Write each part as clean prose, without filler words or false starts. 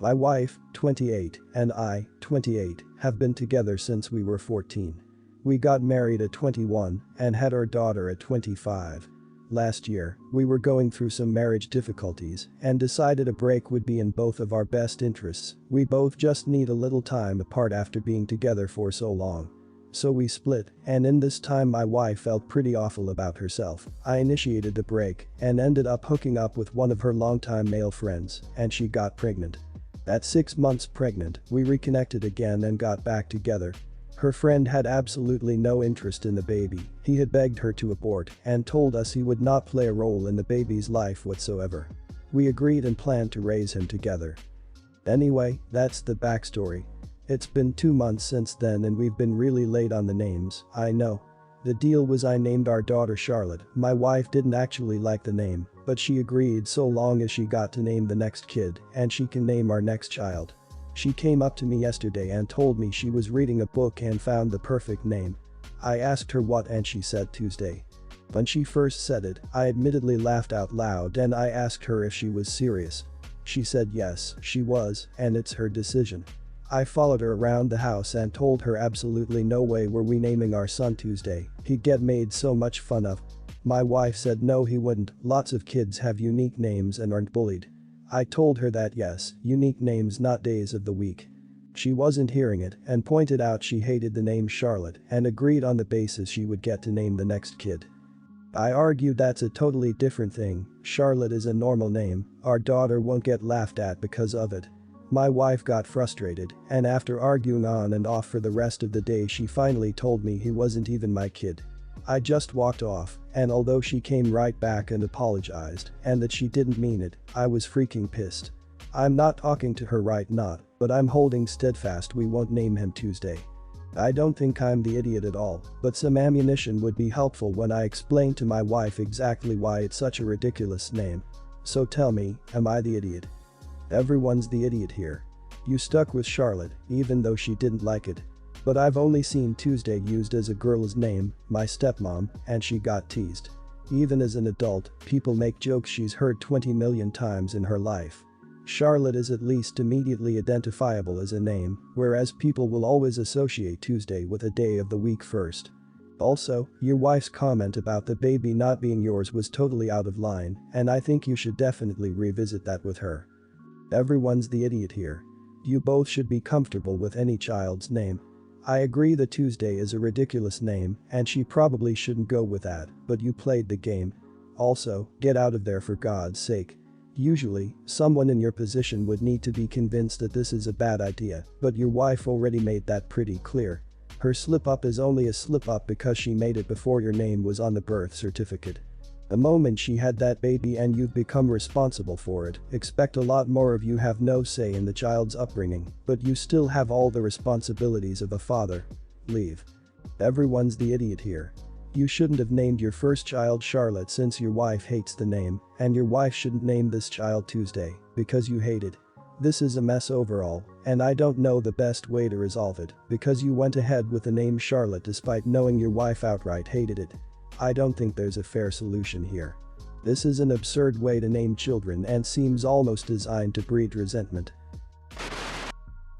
My wife, 28, and I, 28, have been together since we were 14. We got married at 21 and had our daughter at 25. Last year, we were going through some marriage difficulties and decided a break would be in both of our best interests. We both just need a little time apart after being together for so long. So we split, and in this time my wife felt pretty awful about herself. I initiated the break and ended up hooking up with one of her longtime male friends, and she got pregnant. At 6 months pregnant, we reconnected again and got back together. Her friend had absolutely no interest in the baby. He had begged her to abort and told us he would not play a role in the baby's life whatsoever. We agreed and planned to raise him together. Anyway, that's the backstory. It's been 2 months since then and we've been really late on the names, I know. The deal was I named our daughter Charlotte. My wife didn't actually like the name, but she agreed so long as she got to name the next kid and she can name our next child. She came up to me yesterday and told me she was reading a book and found the perfect name. I asked her what and she said Tuesday. When she first said it, I admittedly laughed out loud and I asked her if she was serious. She said yes, she was, and it's her decision. I followed her around the house and told her absolutely no way were we naming our son Tuesday, he'd get made so much fun of. My wife said no he wouldn't, lots of kids have unique names and aren't bullied. I told her that yes, unique names not days of the week. She wasn't hearing it and pointed out she hated the name Charlotte and agreed on the basis she would get to name the next kid. I argued that's a totally different thing, Charlotte is a normal name, our daughter won't get laughed at because of it. My wife got frustrated, and after arguing on and off for the rest of the day she finally told me he wasn't even my kid. I just walked off, and although she came right back and apologized, and that she didn't mean it, I was freaking pissed. I'm not talking to her right now, but I'm holding steadfast we won't name him Tuesday. I don't think I'm the idiot at all, but some ammunition would be helpful when I explain to my wife exactly why it's such a ridiculous name. So tell me, am I the idiot? Everyone's the idiot here. You stuck with Charlotte, even though she didn't like it. But I've only seen Tuesday used as a girl's name, my stepmom, and she got teased. Even as an adult, people make jokes she's heard 20 million times in her life. Charlotte is at least immediately identifiable as a name, whereas people will always associate Tuesday with a day of the week first. Also, your wife's comment about the baby not being yours was totally out of line, and I think you should definitely revisit that with her. Everyone's the idiot here. You both should be comfortable with any child's name. I agree that Tuesday is a ridiculous name and she probably shouldn't go with that, but you played the game. Also, get out of there for God's sake. Usually, someone in your position would need to be convinced that this is a bad idea, but your wife already made that pretty clear. Her slip-up is only a slip-up because she made it before your name was on the birth certificate. The moment she had that baby and you've become responsible for it, expect a lot more of you. Have no say in the child's upbringing, but you still have all the responsibilities of a father. Leave. Everyone's the idiot here. You shouldn't have named your first child Charlotte since your wife hates the name, and your wife shouldn't name this child Tuesday because you hate it. This is a mess overall, and I don't know the best way to resolve it because you went ahead with the name Charlotte despite knowing your wife outright hated it. I don't think there's a fair solution here. This is an absurd way to name children and seems almost designed to breed resentment.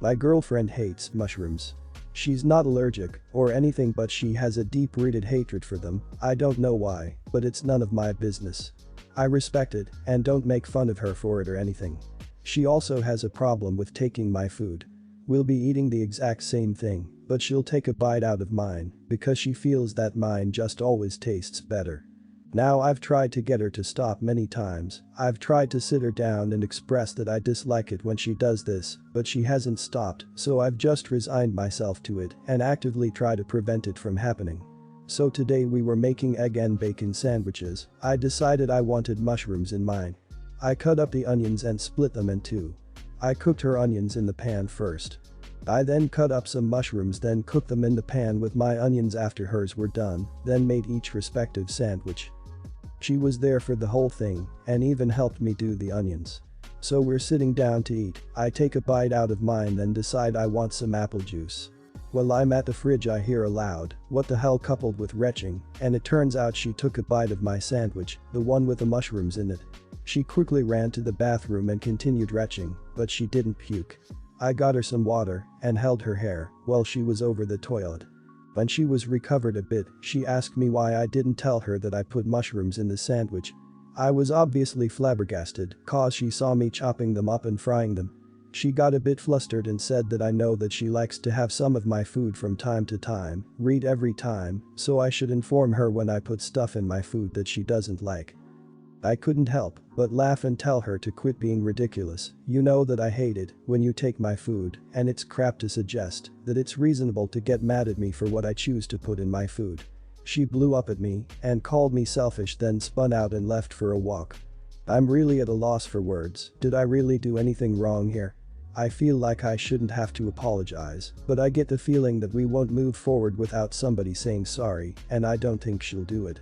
My girlfriend hates mushrooms. She's not allergic or anything, but she has a deep-rooted hatred for them. I don't know why, but it's none of my business. I respect it and don't make fun of her for it or anything. She also has a problem with taking my food. We'll be eating the exact same thing, but she'll take a bite out of mine because she feels that mine just always tastes better. Now I've tried to get her to stop many times. I've tried to sit her down and express that I dislike it when she does this, but she hasn't stopped, so I've just resigned myself to it and actively try to prevent it from happening. So today we were making egg and bacon sandwiches. I decided I wanted mushrooms in mine. I cut up the onions and split them in two. I cooked her onions in the pan first. I then cut up some mushrooms, then cooked them in the pan with my onions after hers were done, then made each respective sandwich. She was there for the whole thing and even helped me do the onions. So we're sitting down to eat. I take a bite out of mine, then decide I want some apple juice. While I'm at the fridge I hear a loud "what the hell" coupled with retching, and it turns out she took a bite of my sandwich, the one with the mushrooms in it. She quickly ran to the bathroom and continued retching, but she didn't puke. I got her some water and held her hair while she was over the toilet. When she was recovered a bit, she asked me why I didn't tell her that I put mushrooms in the sandwich. I was obviously flabbergasted cause she saw me chopping them up and frying them. She got a bit flustered and said that I know that she likes to have some of my food from time to time, read every time, so I should inform her when I put stuff in my food that she doesn't like. I couldn't help but laugh and tell her to quit being ridiculous. You know that I hate it when you take my food, and it's crap to suggest that it's reasonable to get mad at me for what I choose to put in my food. She blew up at me and called me selfish, then spun out and left for a walk. I'm really at a loss for words. Did I really do anything wrong here? I feel like I shouldn't have to apologize, but I get the feeling that we won't move forward without somebody saying sorry, and I don't think she'll do it.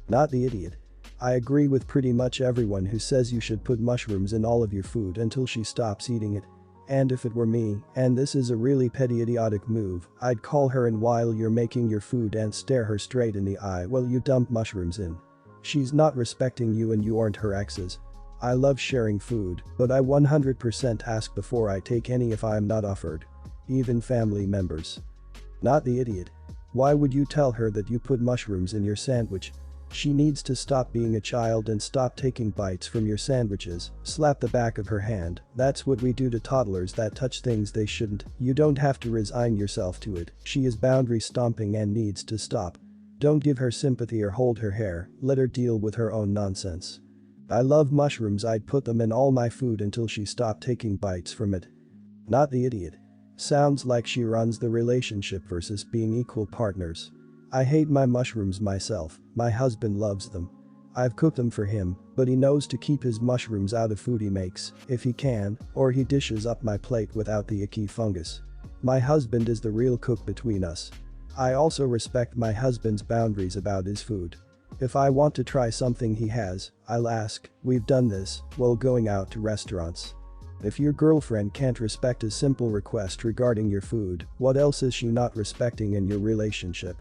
Not the idiot. I agree with pretty much everyone who says you should put mushrooms in all of your food until she stops eating it. And if it were me, and this is a really petty idiotic move, I'd call her in while you're making your food and stare her straight in the eye while you dump mushrooms in. She's not respecting you and you aren't her exes. I love sharing food, but I 100% ask before I take any if I am not offered. Even family members. Not the idiot. Why would you tell her that you put mushrooms in your sandwich? She needs to stop being a child and stop taking bites from your sandwiches. Slap the back of her hand. That's what we do to toddlers that touch things they shouldn't. You don't have to resign yourself to it. She is boundary stomping and needs to stop. Don't give her sympathy or hold her hair. Let her deal with her own nonsense. I love mushrooms. I'd put them in all my food until she stopped taking bites from it. Not the idiot. Sounds like she runs the relationship versus being equal partners. I hate my mushrooms myself. My husband loves them. I've cooked them for him, but he knows to keep his mushrooms out of food he makes, if he can, or he dishes up my plate without the icky fungus. My husband is the real cook between us. I also respect my husband's boundaries about his food. If I want to try something he has, I'll ask. We've done this while going out to restaurants. If your girlfriend can't respect a simple request regarding your food, what else is she not respecting in your relationship?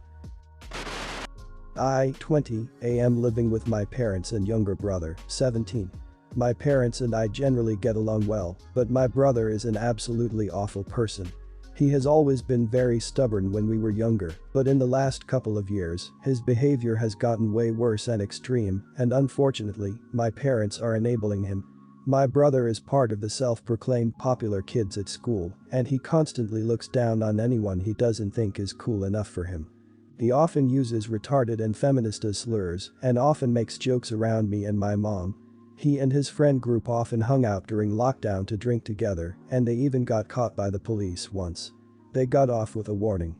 I, 20, am living with my parents and younger brother, 17. My parents and I generally get along well, but my brother is an absolutely awful person. He has always been very stubborn when we were younger, but in the last couple of years, his behavior has gotten way worse and extreme, and unfortunately, my parents are enabling him. My brother is part of the self-proclaimed popular kids at school, and he constantly looks down on anyone he doesn't think is cool enough for him. He often uses retarded and feminist slurs and often makes jokes around me and my mom. He and his friend group often hung out during lockdown to drink together, and they even got caught by the police once. They got off with a warning.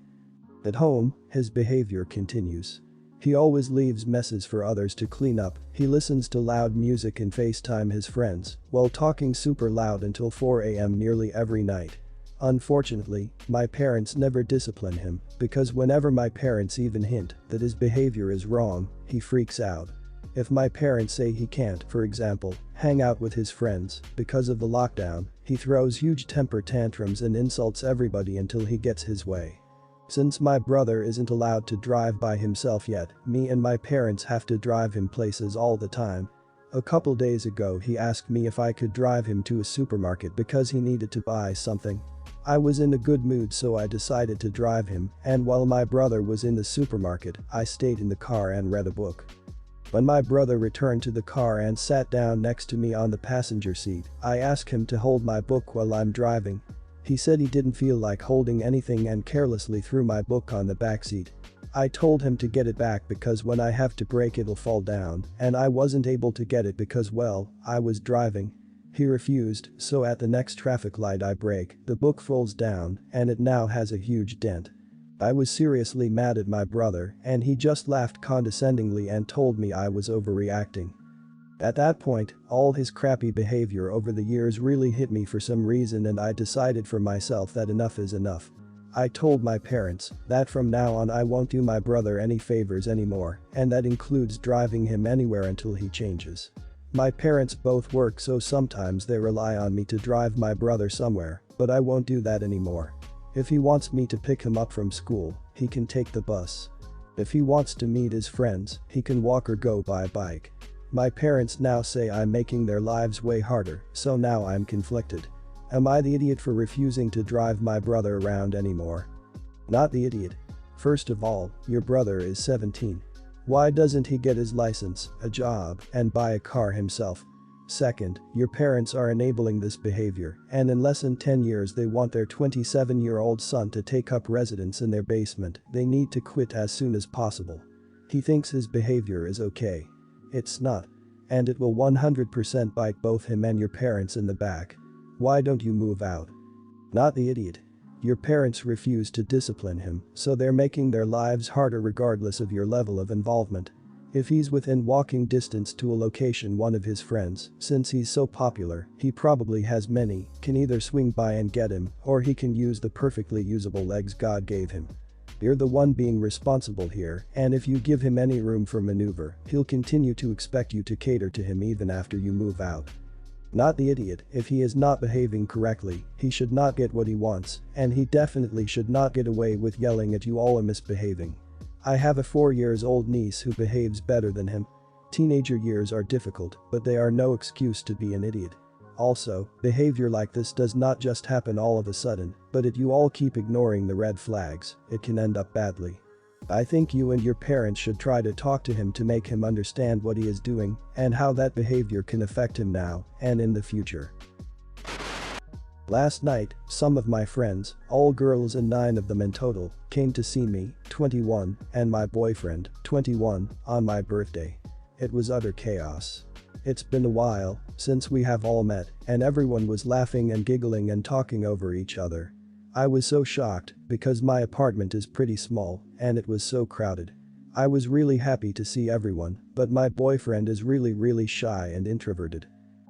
At home, his behavior continues. He always leaves messes for others to clean up. He listens to loud music and FaceTime his friends while talking super loud until 4 a.m. nearly every night. Unfortunately, my parents never discipline him because whenever my parents even hint that his behavior is wrong, he freaks out. If my parents say he can't, for example, hang out with his friends because of the lockdown, he throws huge temper tantrums and insults everybody until he gets his way. Since my brother isn't allowed to drive by himself yet, me and my parents have to drive him places all the time. A couple days ago he asked me if I could drive him to a supermarket because he needed to buy something. I was in a good mood so I decided to drive him, and while my brother was in the supermarket, I stayed in the car and read a book. When my brother returned to the car and sat down next to me on the passenger seat, I asked him to hold my book while I'm driving. He said he didn't feel like holding anything and carelessly threw my book on the backseat. I told him to get it back because when I have to brake it'll fall down, and I wasn't able to get it because, well, I was driving. He refused, so at the next traffic light I brake, the book falls down, and it now has a huge dent. I was seriously mad at my brother, and he just laughed condescendingly and told me I was overreacting. At that point, all his crappy behavior over the years really hit me for some reason, and I decided for myself that enough is enough. I told my parents that from now on I won't do my brother any favors anymore, and that includes driving him anywhere until he changes. My parents both work, so sometimes they rely on me to drive my brother somewhere, but I won't do that anymore. If he wants me to pick him up from school, he can take the bus. If he wants to meet his friends, he can walk or go by bike. My parents now say I'm making their lives way harder, so now I'm conflicted. Am I the idiot for refusing to drive my brother around anymore? Not the idiot. First of all, your brother is 17. Why doesn't he get his license, a job, and buy a car himself? Second, your parents are enabling this behavior, and in less than 10 years they want their 27-year-old son to take up residence in their basement. They need to quit as soon as possible. He thinks his behavior is okay. It's not. And it will 100% bite both him and your parents in the back. Why don't you move out? Not the idiot. Your parents refuse to discipline him, so they're making their lives harder regardless of your level of involvement. If he's within walking distance to a location one of his friends, since he's so popular, he probably has many, can either swing by and get him, or he can use the perfectly usable legs God gave him. You're the one being responsible here, and if you give him any room for maneuver, he'll continue to expect you to cater to him even after you move out. Not the idiot. If he is not behaving correctly, he should not get what he wants, and he definitely should not get away with yelling at you all or misbehaving. I have a 4-year-old niece who behaves better than him. Teenager years are difficult, but they are no excuse to be an idiot. Also, behavior like this does not just happen all of a sudden, but if you all keep ignoring the red flags, it can end up badly. I think you and your parents should try to talk to him to make him understand what he is doing and how that behavior can affect him now and in the future. Last night, some of my friends, all girls and 9 of them in total, came to see me, 21, and my boyfriend, 21, on my birthday. It was utter chaos. It's been a while since we have all met, and everyone was laughing and giggling and talking over each other. I was so shocked because my apartment is pretty small and it was so crowded. I was really happy to see everyone, but my boyfriend is really shy and introverted.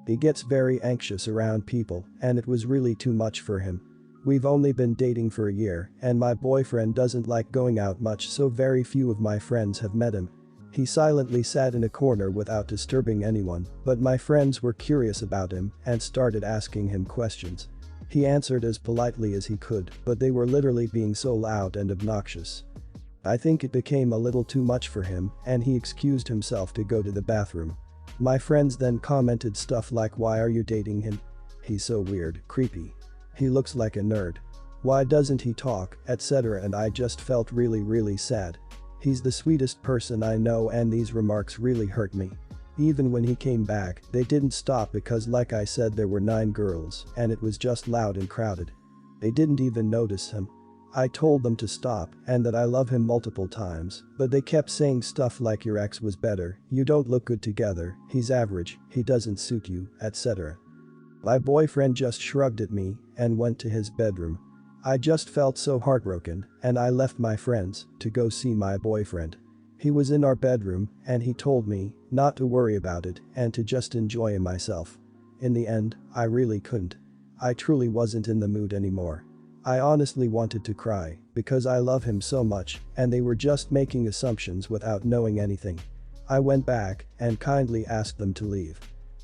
He gets very anxious around people, and it was really too much for him. We've only been dating for a year, and my boyfriend doesn't like going out much, so very few of my friends have met him. He silently sat in a corner without disturbing anyone, but my friends were curious about him and started asking him questions. He answered as politely as he could, but they were literally being so loud and obnoxious. I think it became a little too much for him, and he excused himself to go to the bathroom. My friends then commented stuff like, "Why are you dating him? He's so weird, creepy. He looks like a nerd. Why doesn't he talk?" etc. And I just felt really sad. He's the sweetest person I know, and these remarks really hurt me. Even when he came back, they didn't stop because, like I said, there were 9 girls and it was just loud and crowded. They didn't even notice him. I told them to stop and that I love him multiple times, but they kept saying stuff like, "Your ex was better, you don't look good together, he's average, he doesn't suit you," etc. My boyfriend just shrugged at me and went to his bedroom. I just felt so heartbroken, and I left my friends to go see my boyfriend. He was in our bedroom and he told me not to worry about it and to just enjoy myself. In the end, I really couldn't. I truly wasn't in the mood anymore. I honestly wanted to cry because I love him so much, and they were just making assumptions without knowing anything. I went back and kindly asked them to leave.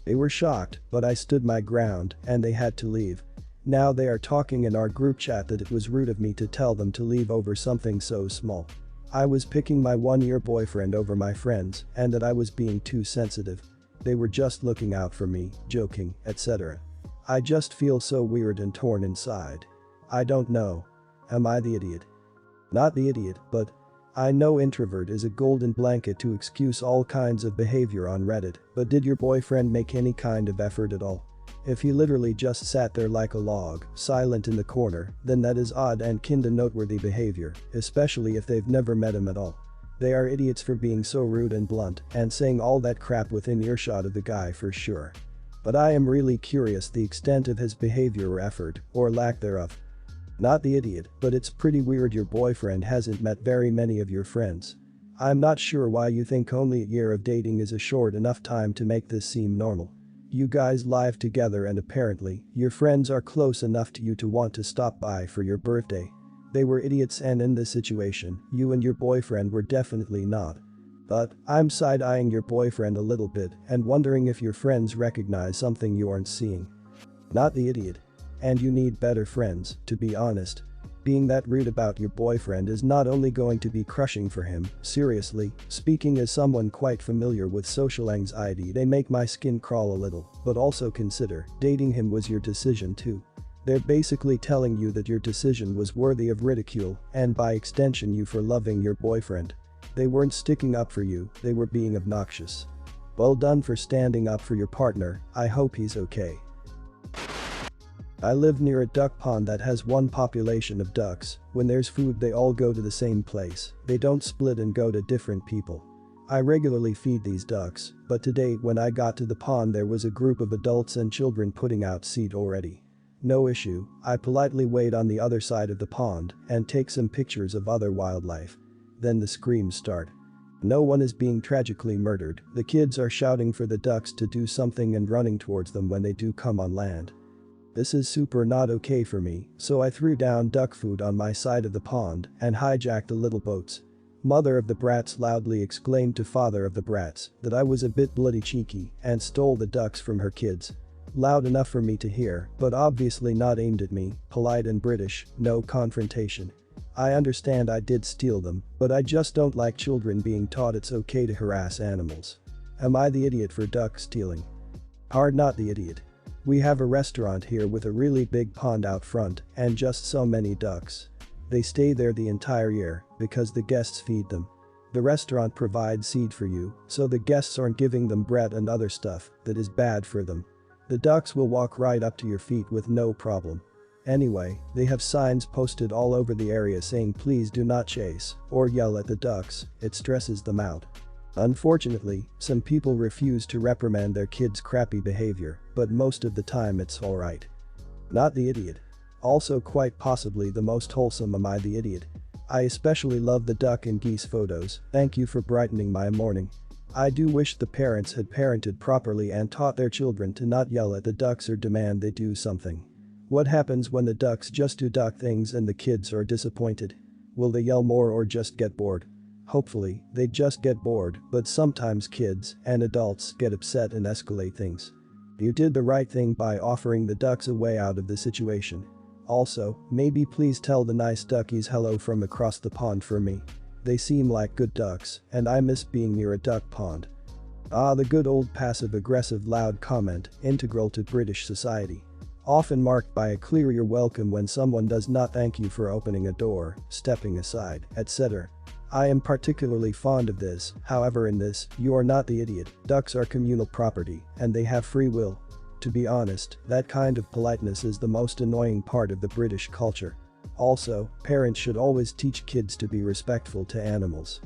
They were shocked, but I stood my ground and they had to leave. Now they are talking in our group chat that it was rude of me to tell them to leave over something so small. I was picking my 1-year boyfriend over my friends and that I was being too sensitive. They were just looking out for me, joking, etc. I just feel so weird and torn inside. I don't know. Am I the idiot? Not the idiot, but I know introvert is a golden blanket to excuse all kinds of behavior on Reddit, but did your boyfriend make any kind of effort at all? If he literally just sat there like a log, silent in the corner, then that is odd and kinda noteworthy behavior, especially if they've never met him at all. They are idiots for being so rude and blunt and saying all that crap within earshot of the guy for sure. But I am really curious the extent of his behavior or effort, or lack thereof. Not the idiot, but it's pretty weird your boyfriend hasn't met very many of your friends. I'm not sure why you think only a year of dating is a short enough time to make this seem normal. You guys live together and apparently, your friends are close enough to you to want to stop by for your birthday. They were idiots, and in this situation, you and your boyfriend were definitely not. But I'm side-eyeing your boyfriend a little bit and wondering if your friends recognize something you aren't seeing. Not the idiot. And you need better friends, to be honest. Being that rude about your boyfriend is not only going to be crushing for him, seriously, speaking as someone quite familiar with social anxiety, they make my skin crawl a little, but also consider, dating him was your decision too. They're basically telling you that your decision was worthy of ridicule and by extension you for loving your boyfriend. They weren't sticking up for you, they were being obnoxious. Well done for standing up for your partner, I hope he's okay. I live near a duck pond that has one population of ducks. When there's food they all go to the same place, they don't split and go to different people. I regularly feed these ducks, but today when I got to the pond there was a group of adults and children putting out seed already. No issue, I politely wait on the other side of the pond and take some pictures of other wildlife. Then the screams start. No one is being tragically murdered, the kids are shouting for the ducks to do something and running towards them when they do come on land. This is super not okay for me, so I threw down duck food on my side of the pond and hijacked the little boats. Mother of the brats loudly exclaimed to father of the brats that I was a bit bloody cheeky and stole the ducks from her kids. Loud enough for me to hear, but obviously not aimed at me, polite and British, no confrontation. I understand I did steal them, but I just don't like children being taught it's okay to harass animals. Am I the idiot for duck stealing? Hard not the idiot. We have a restaurant here with a really big pond out front and just so many ducks. They stay there the entire year because the guests feed them. The restaurant provides seed for you, so the guests aren't giving them bread and other stuff that is bad for them. The ducks will walk right up to your feet with no problem. Anyway, they have signs posted all over the area saying please do not chase or yell at the ducks, it stresses them out. Unfortunately, some people refuse to reprimand their kids' crappy behavior, but most of the time it's alright. Not the idiot. Also quite possibly the most wholesome am I the idiot. I especially love the duck and geese photos, thank you for brightening my morning. I do wish the parents had parented properly and taught their children to not yell at the ducks or demand they do something. What happens when the ducks just do duck things and the kids are disappointed? Will they yell more or just get bored? Hopefully, they just get bored, but sometimes kids and adults get upset and escalate things. You did the right thing by offering the ducks a way out of the situation. Also, maybe please tell the nice duckies hello from across the pond for me. They seem like good ducks, and I miss being near a duck pond. Ah, the good old passive-aggressive loud comment, integral to British society. Often marked by a clear you're welcome when someone does not thank you for opening a door, stepping aside, etc. I am particularly fond of this, however in this, you are not the idiot, ducks are communal property, and they have free will. To be honest, that kind of politeness is the most annoying part of the British culture. Also, parents should always teach kids to be respectful to animals.